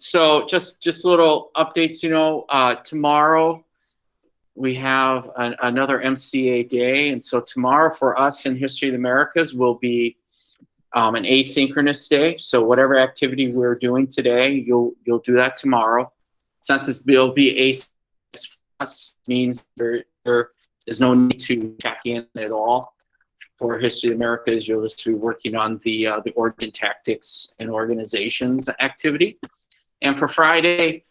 So just little updates, tomorrow we have another MCA day. And so tomorrow for us in History of the Americas will be an asynchronous day. So whatever activity we're doing today, you'll do that tomorrow. Since this will be asynchronous, means there is no need to check in at all. For History of the Americas, you'll just be working on the origin tactics and organizations activity. And for Friday,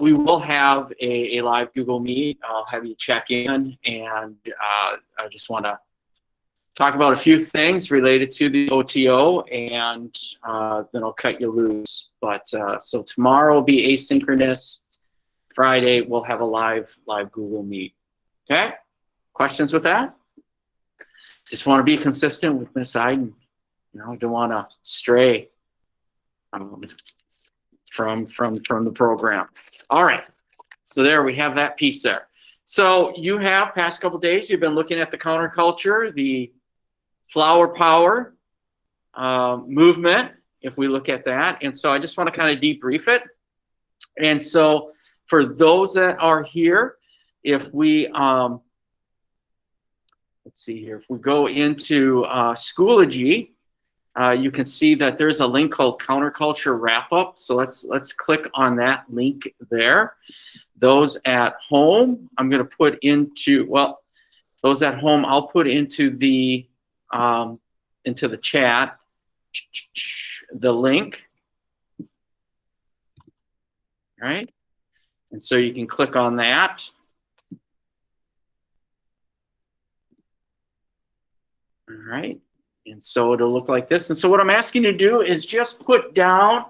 we will have a live Google Meet. I'll have you check in, and I just want to talk about a few things related to the OTO, and then I'll cut you loose. But so tomorrow will be asynchronous. Friday we'll have a live Google Meet. Okay? Questions with that? Just want to be consistent with Miss Iden. Don't want to stray from the program. All right. So there we have that piece there. So you have past couple days you've been looking at the counterculture, the flower power movement, if we look at that. And so I just want to kind of debrief it. And so for those that are here, if we let's see here, if we go into Schoology, you can see that there's a link called Counterculture Wrap-Up. So let's click on that link there. Those at home, I'm going to put into, well, those at home, I'll put into the chat the link. All right. And so you can click on that. All right. And so it'll look like this. And so what I'm asking you to do is just put down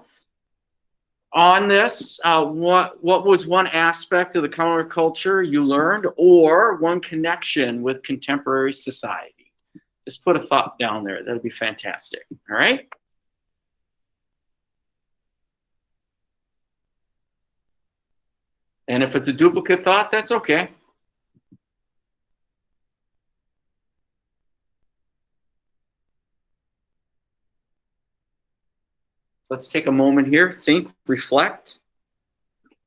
on this what was one aspect of the counterculture you learned, or one connection with contemporary society. Just put a thought down there. That'll be fantastic. All right. And if it's a duplicate thought, that's okay. So let's take a moment here, think, reflect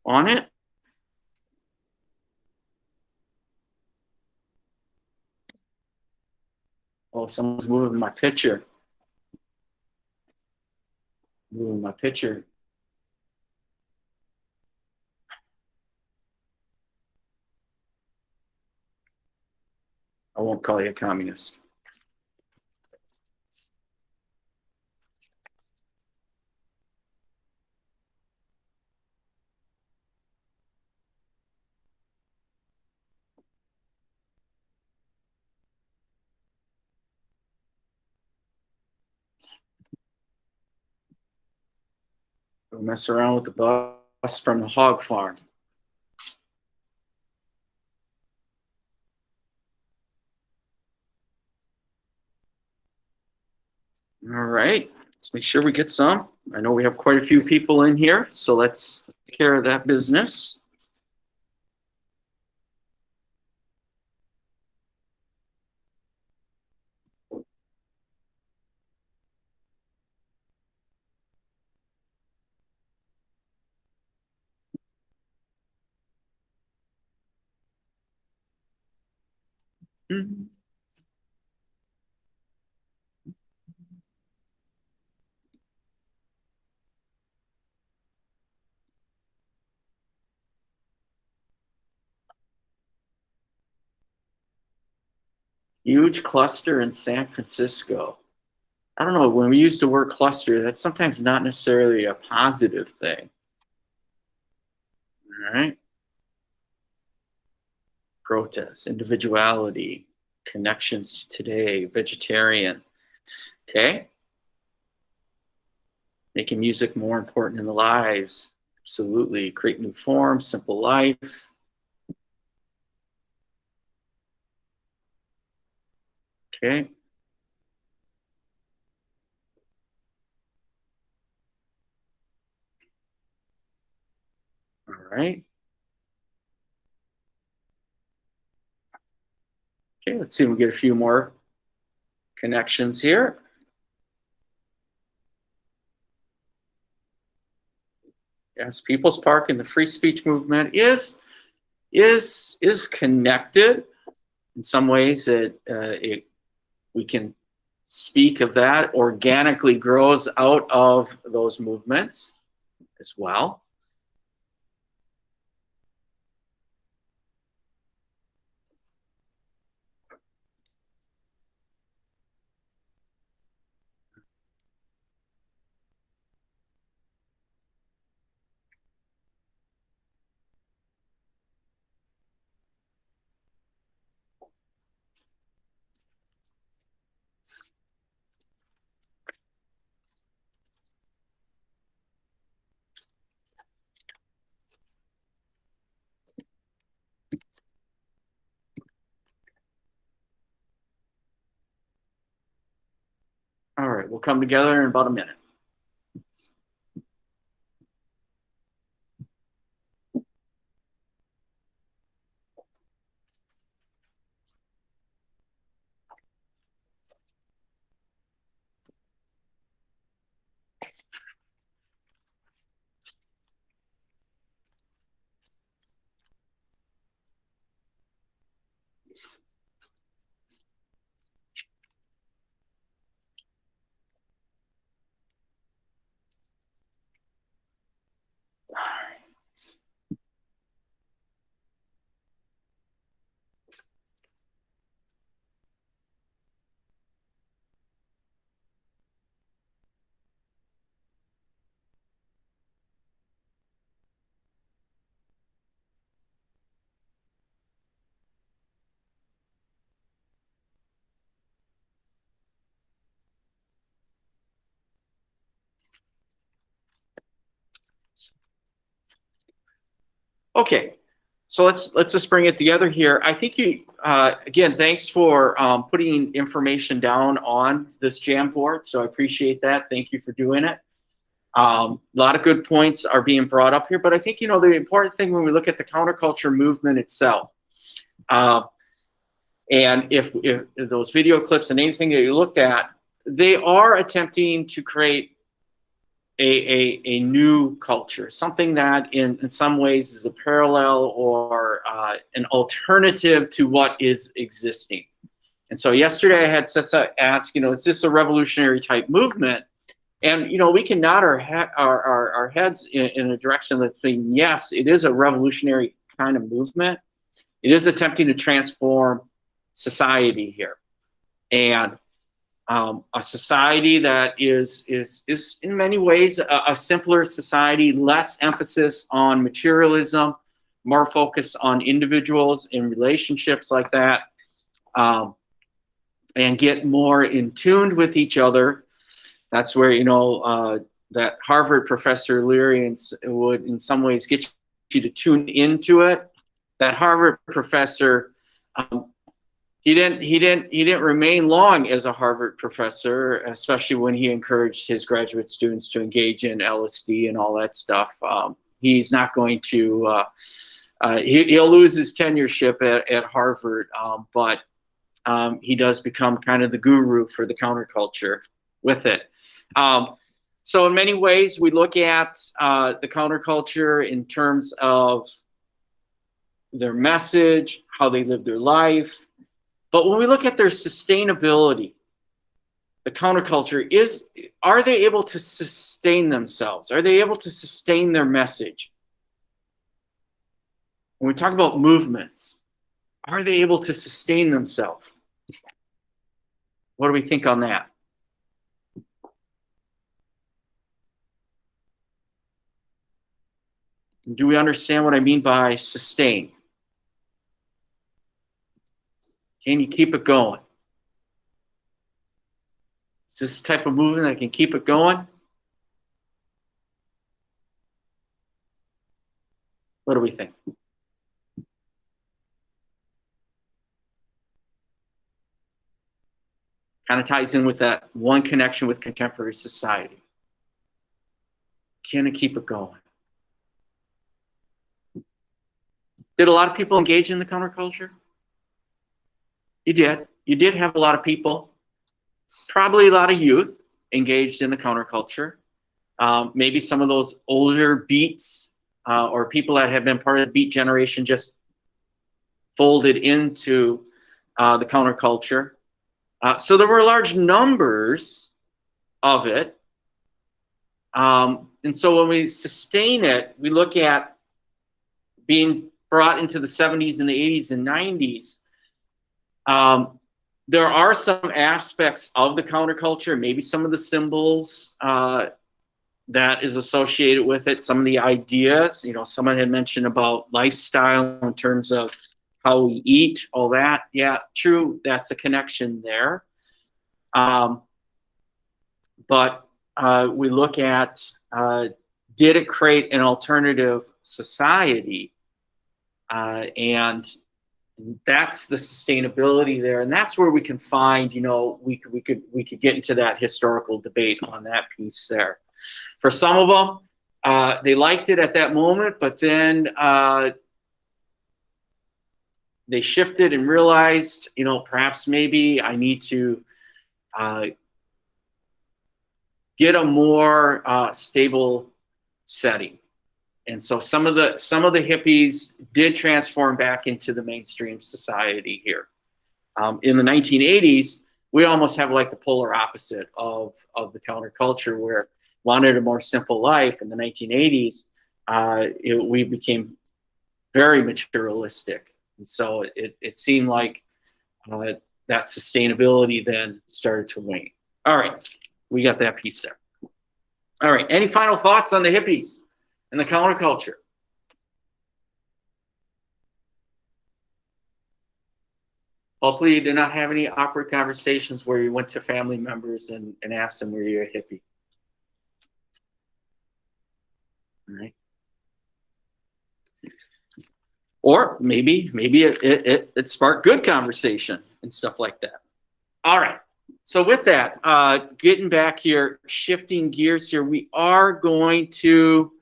on it. Oh, someone's moving my picture. Moving my picture. I won't call you a communist. Don't mess around with the bus from the hog farm. All right, let's make sure we get some. I know we have quite a few people in here, so let's take care of that business. Mm-hmm. Huge cluster in San Francisco. I don't know, when we use the word cluster, that's sometimes not necessarily a positive thing. All right. Protest, individuality, connections to today, vegetarian. Okay. Making music more important in the lives. Absolutely. Create new forms, simple life. Okay. All right. Okay, let's see if we get a few more connections here. Yes, People's Park and the free speech movement is connected. In some ways, we can speak of that organically grows out of those movements as well. All right, we'll come together in about a minute. Okay, so let's just bring it together here. I think you again, thanks for putting information down on this Jamboard. So I appreciate that. Thank you for doing it. A lot of good points are being brought up here, but I think, you know, the important thing when we look at the counterculture movement itself, and if those video clips and anything that you looked at, they are attempting to create a new culture, something that in some ways is a parallel or an alternative to what is existing. And so yesterday I had Setsa ask, you know, is this a revolutionary type movement? And, you know, we can nod our heads in a direction that's saying, yes, it is a revolutionary kind of movement. It is attempting to transform society here. And a society that is in many ways a simpler society, less emphasis on materialism, more focus on individuals and relationships like that, and get more in tune with each other. That's where, you know, that Harvard professor Leary would in some ways get you to tune into it. That Harvard professor, he didn't remain long as a Harvard professor, especially when he encouraged his graduate students to engage in LSD and all that stuff. He's not going to, he'll lose his tenureship at Harvard, but he does become kind of the guru for the counterculture with it. So in many ways, we look at the counterculture in terms of their message, how they live their life. But when we look at their sustainability, the counterculture are they able to sustain themselves? Are they able to sustain their message? When we talk about movements, are they able to sustain themselves? What do we think on that? Do we understand what I mean by sustain? Can you keep it going? Is this the type of movement that can keep it going? What do we think? Kind of ties in with that one connection with contemporary society. Can it keep it going? Did a lot of people engage in the counterculture? You did. You did have a lot of people, probably a lot of youth, engaged in the counterculture. Maybe some of those older beats or people that have been part of the beat generation just folded into the counterculture. So there were large numbers of it. And so when we sustain it, we look at being brought into the 70s and the 80s and 90s. There are some aspects of the counterculture, maybe some of the symbols that is associated with it, some of the ideas. You know, someone had mentioned about lifestyle in terms of how we eat, all that. Yeah, true, that's a connection there. But we look at, did it create an alternative society? And that's the sustainability there, and that's where we can find, you know, we could get into that historical debate on that piece there. For some of them, they liked it at that moment, but then they shifted and realized, you know, perhaps maybe I need to get a more stable setting. And so some of the hippies did transform back into the mainstream society here. In the 1980s, we almost have like the polar opposite of the counterculture, where wanted a more simple life. In the 1980s, we became very materialistic. And so it seemed like that sustainability then started to wane. All right, we got that piece there. All right, any final thoughts on the hippies and the counterculture? Hopefully you did not have any awkward conversations where you went to family members and asked them, were you a hippie? All right. Or maybe it sparked good conversation and stuff like that. All right. So with that, getting back here, shifting gears here, we are going to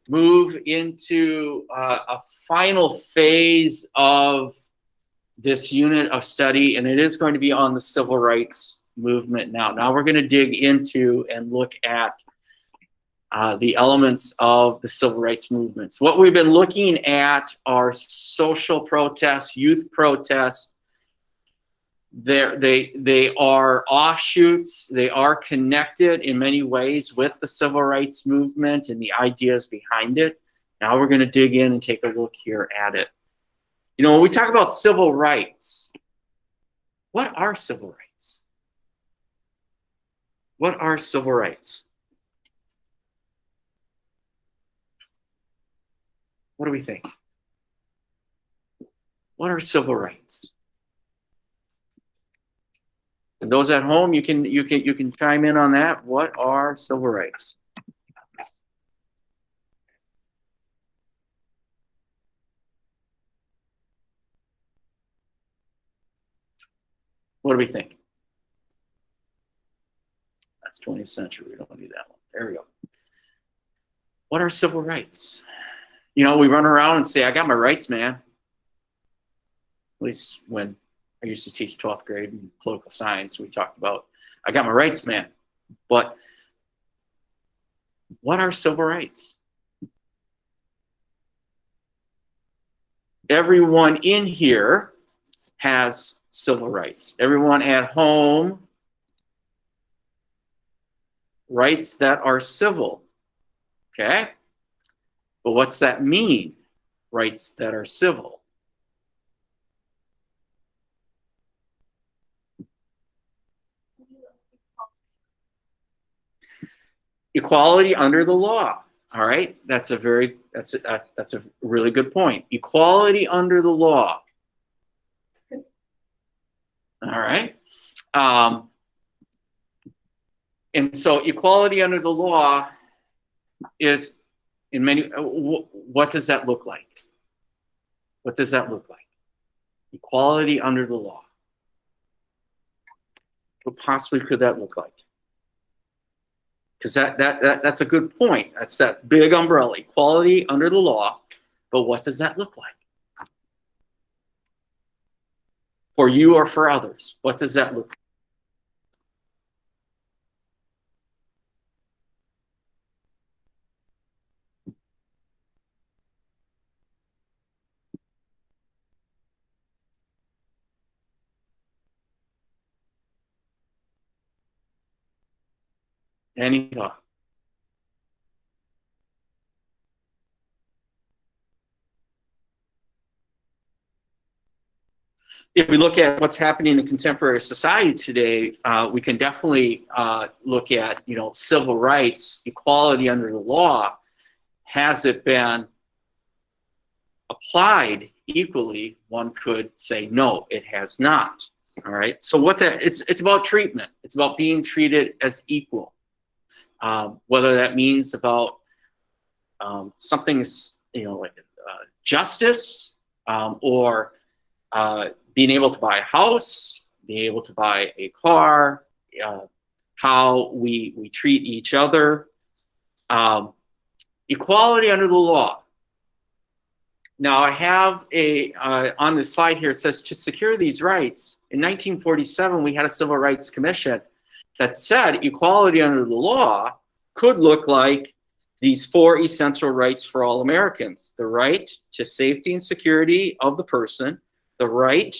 move into a final phase of this unit of study, and it is going to be on the civil rights movement now. Now we're going to dig into and look at the elements of the civil rights movements. What we've been looking at are social protests, youth protests. They are offshoots. They are connected in many ways with the civil rights movement and the ideas behind it. Now we're going to dig in and take a look here at it. You know, when we talk about civil rights, what are civil rights? What are civil rights? What do we think? What are civil rights? And those at home, you can chime in on that. What are civil rights? What do we think? That's 20th century. We don't need that one. There we go. What are civil rights? You know, we run around and say, I got my rights, man. At least when I used to teach 12th grade in political science, we talked about, I got my rights, man. But what are civil rights? Everyone in here has civil rights. Everyone at home, rights that are civil. Okay? But what's that mean? Rights that are civil. Equality under the law. All right, that's a really good point. Equality under the law. All right, and so equality under the law is in many. What does that look like? What does that look like? Equality under the law. What possibly could that look like? Because that's a good point. That's that big umbrella, equality under the law. But what does that look like? For you or for others, what does that look like? Any thought? If we look at what's happening in contemporary society today, we can definitely look at, civil rights, equality under the law. Has it been applied equally? One could say no, it has not. All right. So it's about treatment. It's about being treated as equal. Whether that means about something, like justice, or being able to buy a house, being able to buy a car, how we treat each other, equality under the law. Now I have on this slide here, it says to secure these rights, in 1947 we had a Civil Rights Commission that said equality under the law could look like these 4 essential rights for all Americans: the right to safety and security of the person, the right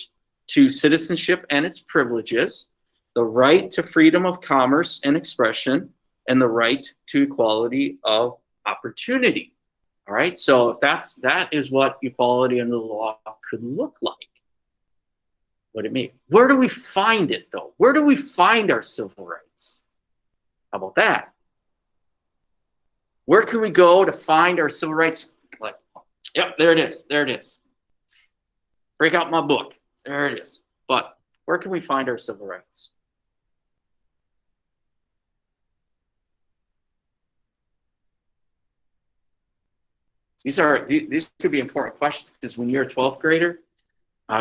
to citizenship and its privileges, the right to freedom of commerce and expression, and the right to equality of opportunity. All right, so if that is what equality under the law could look like. What it means. Where do we find it, though? Where do we find our civil rights? How about that? Where can we go to find our civil rights? Like, yep, there it is. There it is. Break out my book. There it is. But where can we find our civil rights? These could be important questions, because when you're a 12th grader,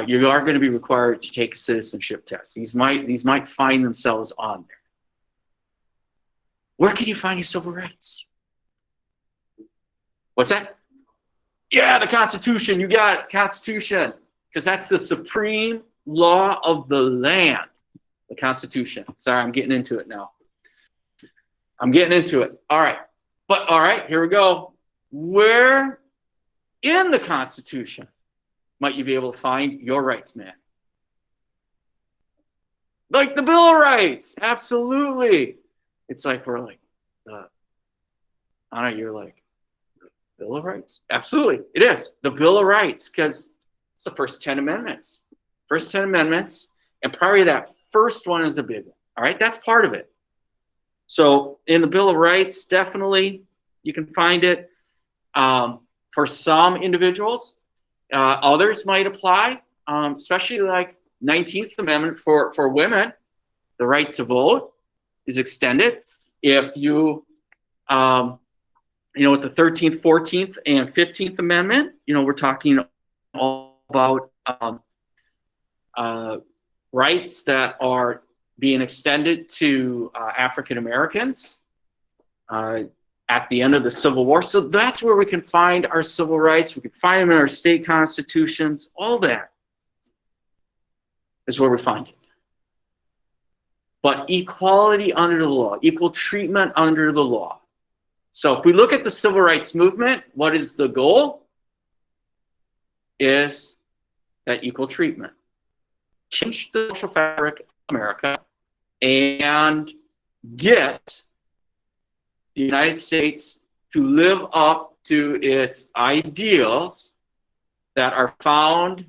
you are going to be required to take a citizenship test. These might find themselves on there. Where can you find your civil rights? What's that? Yeah, the Constitution. You got it, Constitution, because that's the supreme law of the land. The Constitution. Sorry, I'm getting into it now. I'm getting into it. All right. But all right, here we go. Where in the Constitution might you be able to find your rights, man? Like the Bill of Rights. Absolutely. It's like we're like, Anna, you're like, Bill of Rights? Absolutely. It is. The Bill of Rights, because it's the first 10 amendments. First 10 amendments. And probably that first one is a big one. All right. That's part of it. So in the Bill of Rights, definitely you can find it. For some individuals, others might apply, especially like 19th Amendment for women. The right to vote is extended. If you, with the 13th, 14th, and 15th Amendment, we're talking all about rights that are being extended to African Americans at the end of the Civil War. So that's where we can find our civil rights. We can find them in our state constitutions. All that is where we find it. But equality under the law, equal treatment under the law. So if we look at the civil rights movement, what is the goal? Is that equal treatment. Change the social fabric of America and get the United States to live up to its ideals that are found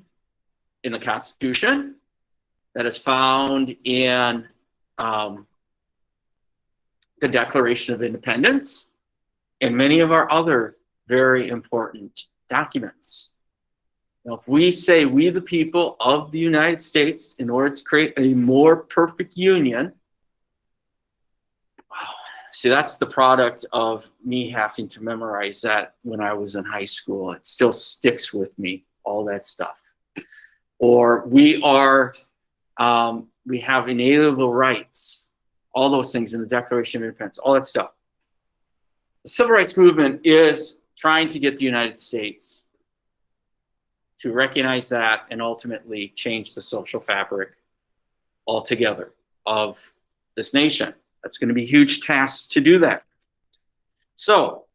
in the Constitution, that is found in the Declaration of Independence, and many of our other very important documents. Now, if we say we the people of the United States, in order to create a more perfect union, wow. See, that's the product of me having to memorize that when I was in high school. It still sticks with me, all that stuff. Or we have inalienable rights, all those things in the Declaration of Independence, all that stuff. The civil rights movement is trying to get the United States to recognize that and ultimately change the social fabric altogether of this nation. That's going to be a huge task to do that. So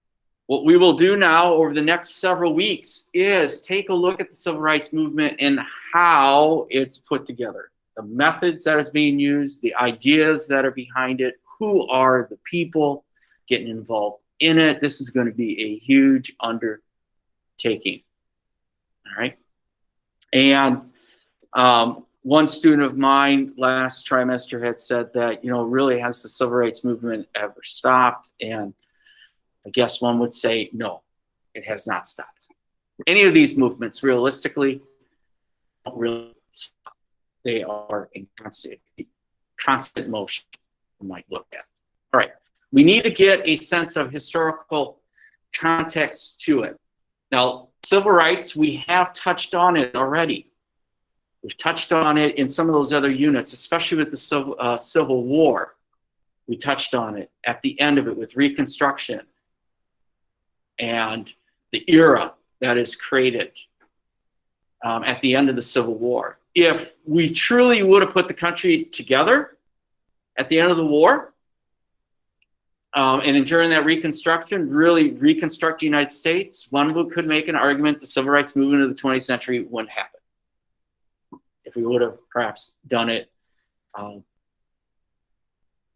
what we will do now over the next several weeks is take a look at the civil rights movement and how it's put together, the methods that is being used, the ideas that are behind it, who are the people getting involved in it. This is going to be a huge undertaking. All right. And one student of mine last trimester had said that, really, has the civil rights movement ever stopped? And I guess one would say, no, it has not stopped. Any of these movements, realistically, don't really stop. They are in constant motion, you might look at. All right. We need to get a sense of historical context to it. Now, civil rights, we have touched on it already. We've touched on it in some of those other units, especially with the Civil War. We touched on it at the end of it with Reconstruction and the era that is created at the end of the Civil War. If we truly would have put the country together at the end of the war, and during that Reconstruction, really reconstruct the United States, one could make an argument the civil rights movement of the 20th century wouldn't happen. If we would have perhaps done it a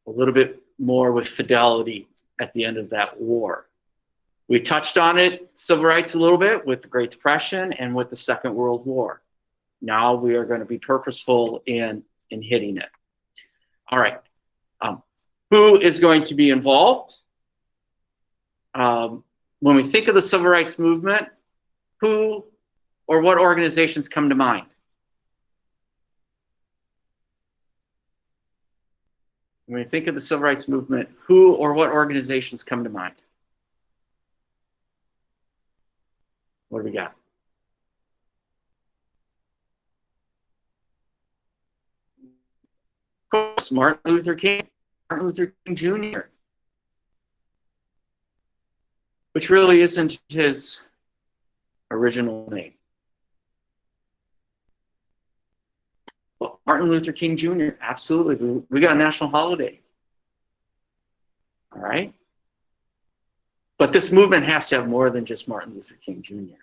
little bit more with fidelity at the end of that war. We touched on it, civil rights, a little bit with the Great Depression and with the Second World War. Now we are going to be purposeful in hitting it. All right. Who is going to be involved? When we think of the civil rights movement, who or what organizations come to mind? When we think of the civil rights movement, who or what organizations come to mind? What do we got? Of course, Martin Luther King Jr., which really isn't his original name. Well, Martin Luther King Jr., absolutely. We got a national holiday. All right? But this movement has to have more than just Martin Luther King Jr.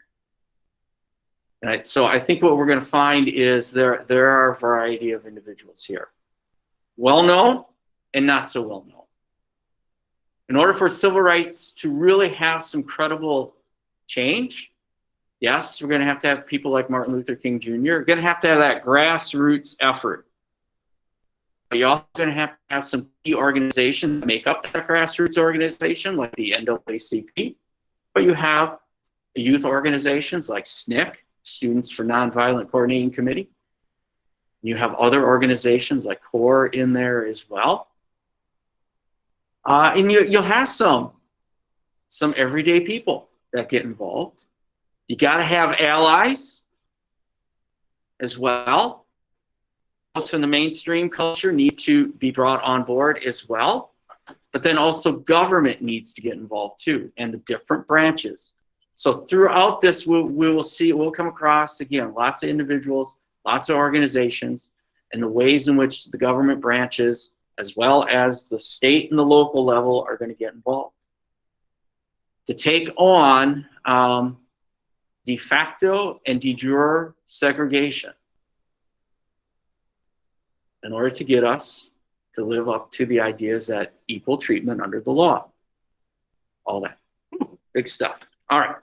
So I think what we're going to find is there are a variety of individuals here. Well-known and not so well-known. In order for civil rights to really have some credible change, yes, we're going to have people like Martin Luther King Jr. We're going to have that grassroots effort. But you're also going to have some key organizations that make up that grassroots organization, like the NAACP. But you have youth organizations like SNCC, Students for Nonviolent Coordinating Committee. You have other organizations like HoA in there as well. And you'll have some everyday people that get involved. You got to have allies as well. Those from the mainstream culture need to be brought on board as well. But then also government needs to get involved too, and the different branches. So throughout this, we'll come across, again, lots of individuals, lots of organizations, and the ways in which the government branches, as well as the state and the local level, are going to get involved to take on de facto and de jure segregation in order to get us to live up to the ideas that equal treatment under the law. All that. Big stuff. All right.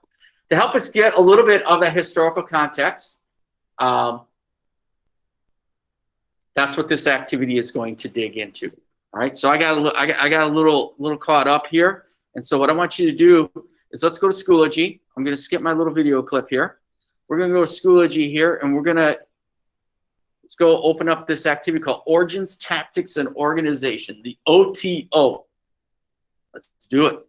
To help us get a little bit of a historical context, that's what this activity is going to dig into. All right. So I got a little caught up here, and so what I want you to do is let's go to Schoology. I'm going to skip my little video clip here. We're going to go to Schoology here, and let's go open up this activity called Origins, Tactics, and Organization, the OTO. Let's do it.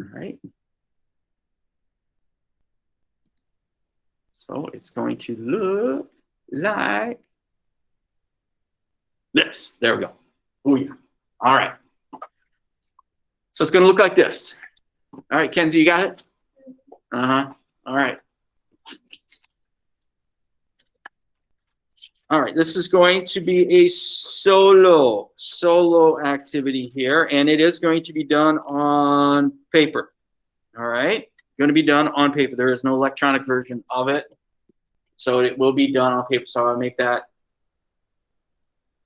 All right. So it's going to look like this. There we go. Oh, yeah. All right. So it's going to look like this. All right, Kenzie, you got it? Uh-huh. All right. All right, this is going to be a solo activity here, and it is going to be done on paper. All right, going to be done on paper. There is no electronic version of it. So it will be done on paper. So I'll make that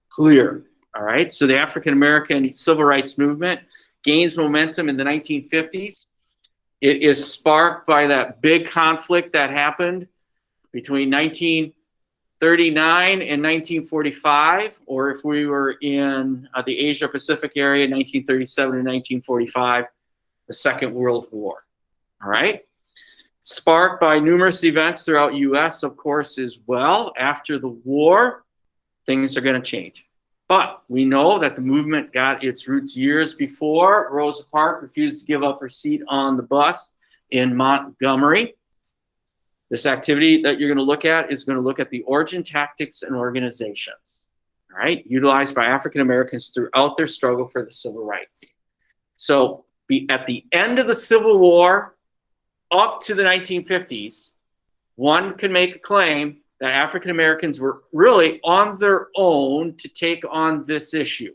clear. All right. So the African American civil rights movement gains momentum in the 1950s. It is sparked by that big conflict that happened between 1939 and 1945, or if we were in the Asia Pacific area, 1937 and 1945, the Second World War. All right. Sparked by numerous events throughout U.S., of course, as well. After the war, things are going to change. But we know that the movement got its roots years before. Rosa Parks refused to give up her seat on the bus in Montgomery. This activity that you're going to look at is going to look at the origin, tactics, and organizations, all right, utilized by African Americans throughout their struggle for the civil rights. So at the end of the Civil War, up to the 1950s, one can make a claim that African Americans were really on their own to take on this issue.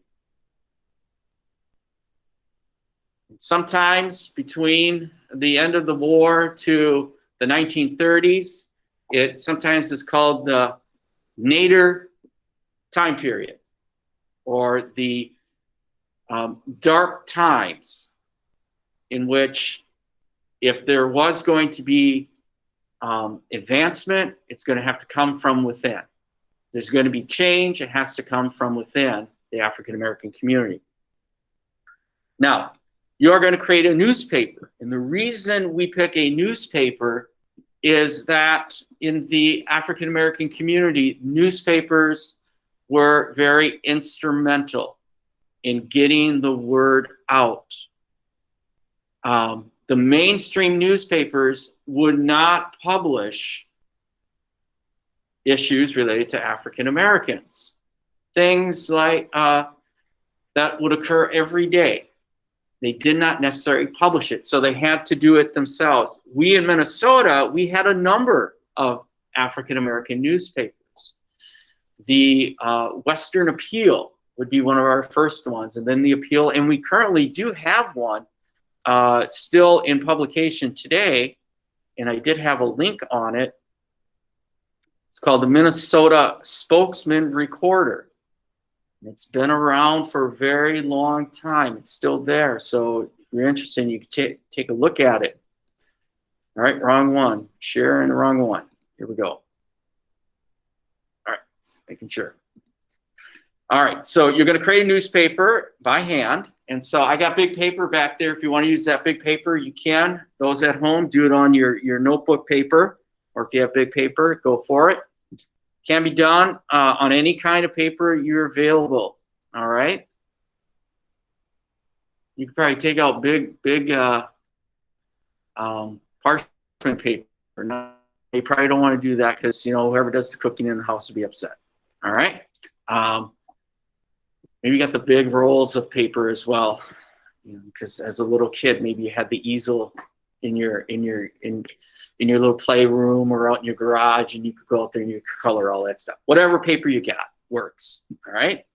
Sometimes between the end of the war to the 1930s, it sometimes is called the Nader time period, or the dark times, in which if there was going to be advancement, it's going to have to come from within. There's going to be change, it has to come from within the African American community. Now, you're going to create a newspaper. And the reason we pick a newspaper is that in the African American community, newspapers were very instrumental in getting the word out. The mainstream newspapers would not publish issues related to African Americans. Things like that would occur every day. They did not necessarily publish it, so they had to do it themselves. We in Minnesota, we had a number of African American newspapers. The Western Appeal would be one of our first ones, and then the Appeal, and we currently do have one still in publication today, and I did have a link on it. It's called the Minnesota Spokesman Recorder. It's been around for a very long time. It's still there. So if you're interested, you can take a look at it. All right, wrong one. Sharing the wrong one. Here we go. All right, just making sure. All right, so you're going to create a newspaper by hand. And so I got big paper back there. If you want to use that big paper, you can. Those at home, do it on your notebook paper. Or if you have big paper, go for it. Can be done on any kind of paper you're available. All right. You could probably take out big parchment paper. You probably don't want to do that because, you know, whoever does the cooking in the house will be upset. All right. Maybe you got the big rolls of paper as well, because as a little kid, maybe you had the easel in your little playroom or out in your garage, and you could go out there and you could color all that stuff. Whatever paper you got works. All right.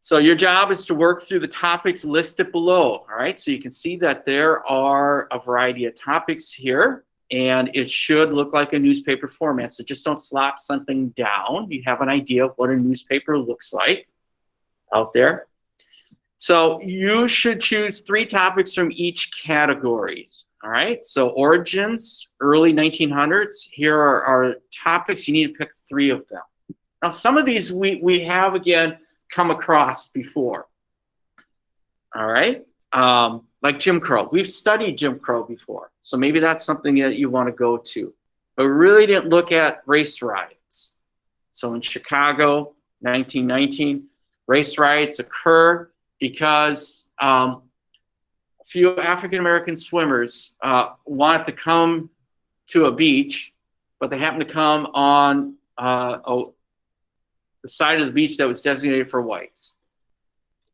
So your job is to work through the topics listed below. All right. So you can see that there are a variety of topics here, and it should look like a newspaper format. So just don't slop something down. You have an idea of what a newspaper looks like out there. So you should choose 3 topics from each categories. All right, so origins, early 1900s. Here are topics. You need to pick 3 of them. Now, some of these we have, again, come across before. All right, like Jim Crow. We've studied Jim Crow before, so maybe that's something that you want to go to. But we really didn't look at race riots. So in Chicago, 1919, race riots occur because a few African-American swimmers wanted to come to a beach, but they happened to come on the side of the beach that was designated for whites.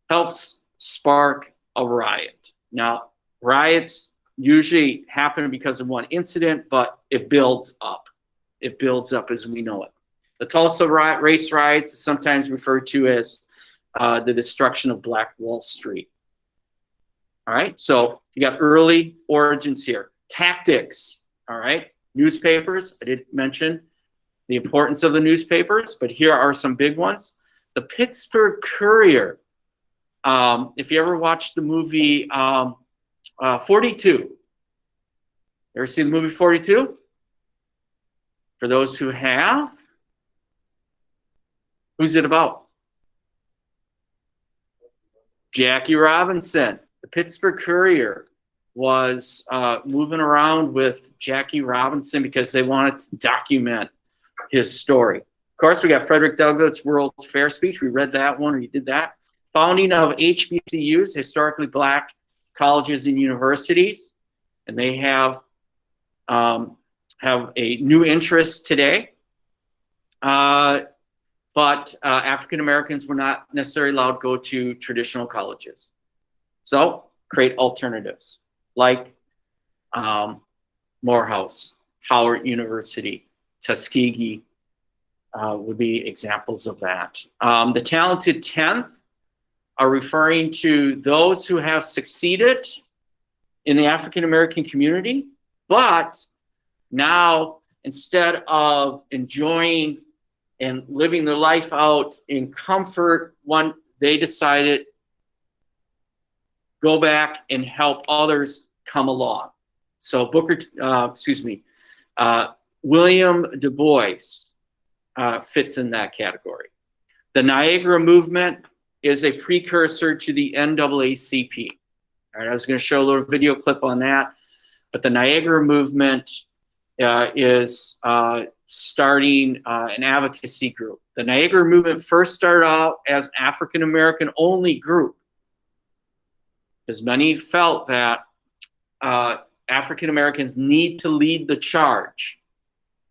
Helps spark a riot. Now, riots usually happen because of one incident, but it builds up. It builds up as we know it. The Tulsa race riots is sometimes referred to as the destruction of Black Wall Street. All right, so you got early origins here. Tactics, all right. Newspapers, I did mention, the importance of the newspapers, but here are some big ones. The Pittsburgh Courier. If you ever watched the movie 42, ever seen the movie 42? For those who have, who's it about? Jackie Robinson. The Pittsburgh Courier was moving around with Jackie Robinson because they wanted to document his story. Of course, we got Frederick Douglass' World's Fair speech. We read that one, or you did that. Founding of HBCUs, historically black colleges and universities, and they have a new interest today. But African Americans were not necessarily allowed to go to traditional colleges. So create alternatives like Morehouse, Howard University, Tuskegee would be examples of that. The talented 10th are referring to those who have succeeded in the African American community, but now instead of enjoying and living their life out in comfort, they decided go back and help others come along. So William Du Bois fits in that category. The Niagara Movement is a precursor to the NAACP. All right, I was going to show a little video clip on that, but the Niagara Movement is starting an advocacy group. The Niagara Movement first started out as African American only group, because many felt that African Americans need to lead the charge.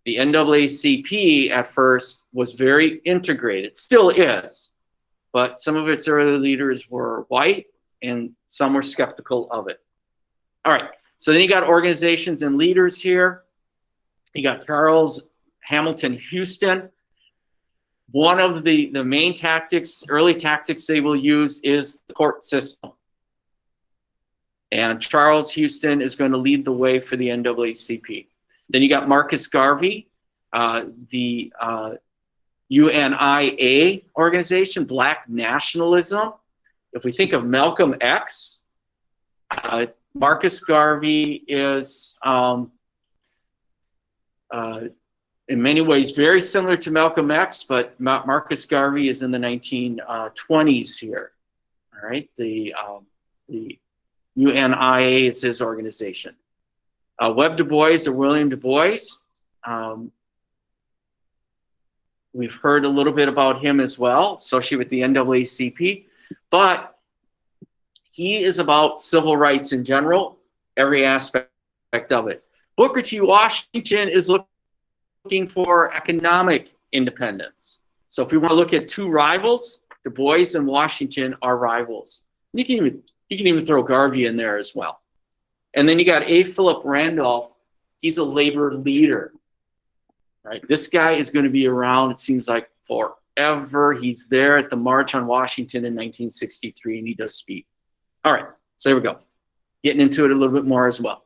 The NAACP at first was very integrated, still is, but some of its early leaders were white and some were skeptical of it. All right, so then you got organizations and leaders here. You got Charles Hamilton Houston. One of the main tactics, early tactics they will use is the court system. And Charles Houston is going to lead the way for the NAACP. Then you got Marcus Garvey, the UNIA organization, Black Nationalism. If we think of Malcolm X, Marcus Garvey is in many ways very similar to Malcolm X, but Marcus Garvey is in the 1920s here. All right, the UNIA is his organization. Webb Du Bois or William Du Bois, we've heard a little bit about him as well, associated with the NAACP, but he is about civil rights in general, every aspect of it. Booker T. Washington is looking for economic independence. So if we want to look at two rivals, Du Bois and Washington are rivals. You can even throw Garvey in there as well. And then you got A. Philip Randolph. He's a labor leader, right? This guy is going to be around, it seems like, forever. He's there at the March on Washington in 1963, and he does speak. All right, so there we go. Getting into it a little bit more as well.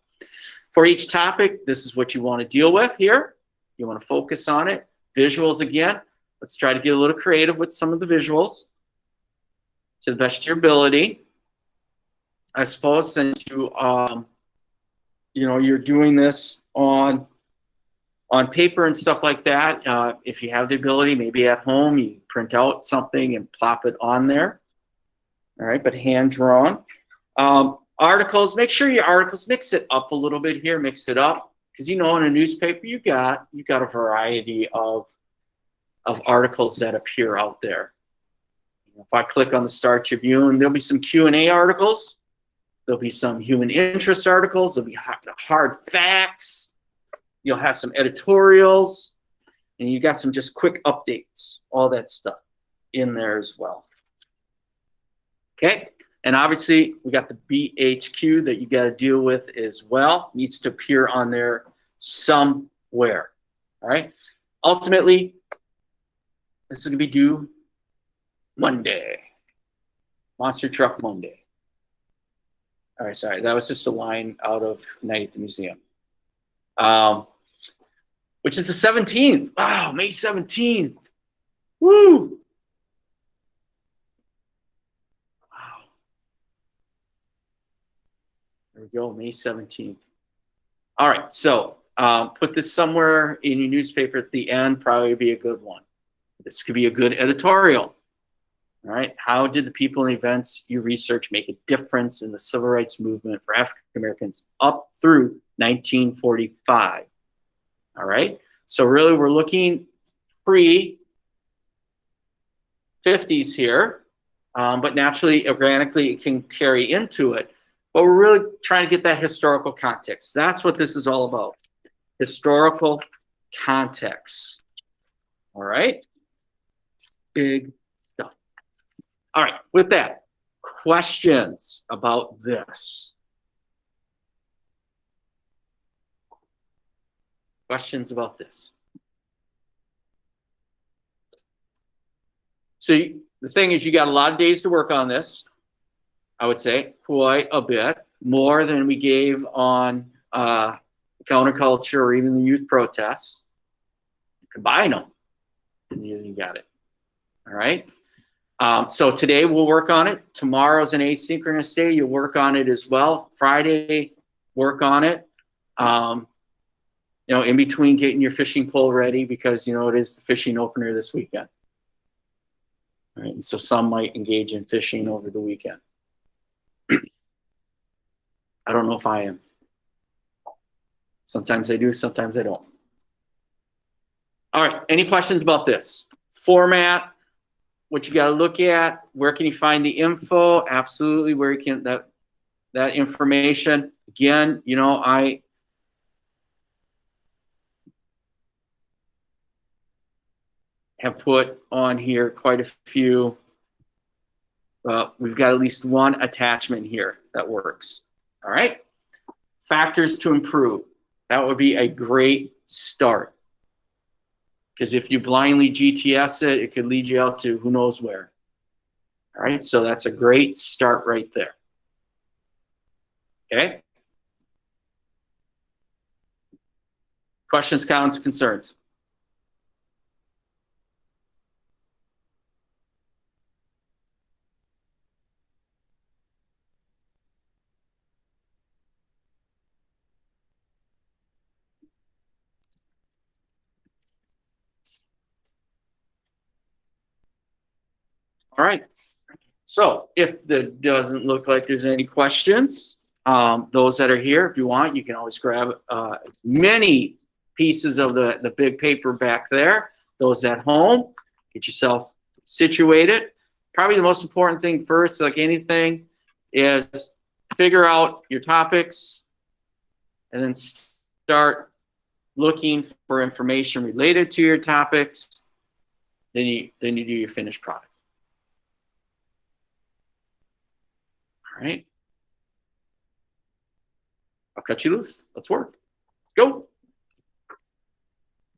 For each topic, this is what you want to deal with here. You want to focus on it. Visuals again. Let's try to get a little creative with some of the visuals to the best of your ability. I suppose since you're doing this on paper and stuff like that, if you have the ability, maybe at home, you print out something and plop it on there. All right, but hand drawn. Articles, make sure your articles, mix it up a little bit here, mix it up. Because in a newspaper, you got a variety of articles that appear out there. If I click on the Star Tribune, there'll be some Q&A articles. There'll be some human interest articles. There'll be hard facts. You'll have some editorials. And you got some just quick updates, all that stuff in there as well. Okay, and obviously we got the BHQ that you got to deal with as well. Needs to appear on there somewhere. All right, ultimately, this is going to be due Monday. Monster Truck Monday. All right, sorry, that was just a line out of Night at the Museum. which is the 17th. Wow, May 17th. Woo! Wow. There we go, May 17th. All right, so put this somewhere in your newspaper at the end, probably be a good one. This could be a good editorial. All right, how did the people and events you research make a difference in the civil rights movement for African Americans up through 1945? All right, so really we're looking pre-50s here, but naturally, organically, it can carry into it. But we're really trying to get that historical context. That's what this is all about, historical context. All right, big stuff. All right, with that, questions about this? Questions about this? So the thing is, you got a lot of days to work on this. I would say quite a bit more than we gave on counterculture or even the youth protests. Combine them, and you got it. All right. So today we'll work on it. Tomorrow's an asynchronous day. You'll work on it as well. Friday, work on it. You know, in between getting your fishing pole ready, because, you know, it is the fishing opener this weekend. All right, and so some might engage in fishing over the weekend. I don't know if I am. Sometimes I do, sometimes I don't. All right, any questions about this? Format, what you got to look at, where can you find the info? Absolutely, where you can, that information. Again, you know, I have put on here quite a few. We've got at least one attachment here that works. All right. Factors to improve. That would be a great start. Because if you blindly GTS it, it could lead you out to who knows where. All right. So that's a great start right there. Okay. Questions, comments, concerns? All right. So if it doesn't look like there's any questions, those that are here, if you want, you can always grab many pieces of the big paper back there. Those at home, get yourself situated. Probably the most important thing first, like anything, is figure out your topics and then start looking for information related to your topics. Then you do your finished product. All right. I'll cut you loose. Let's work. Let's go.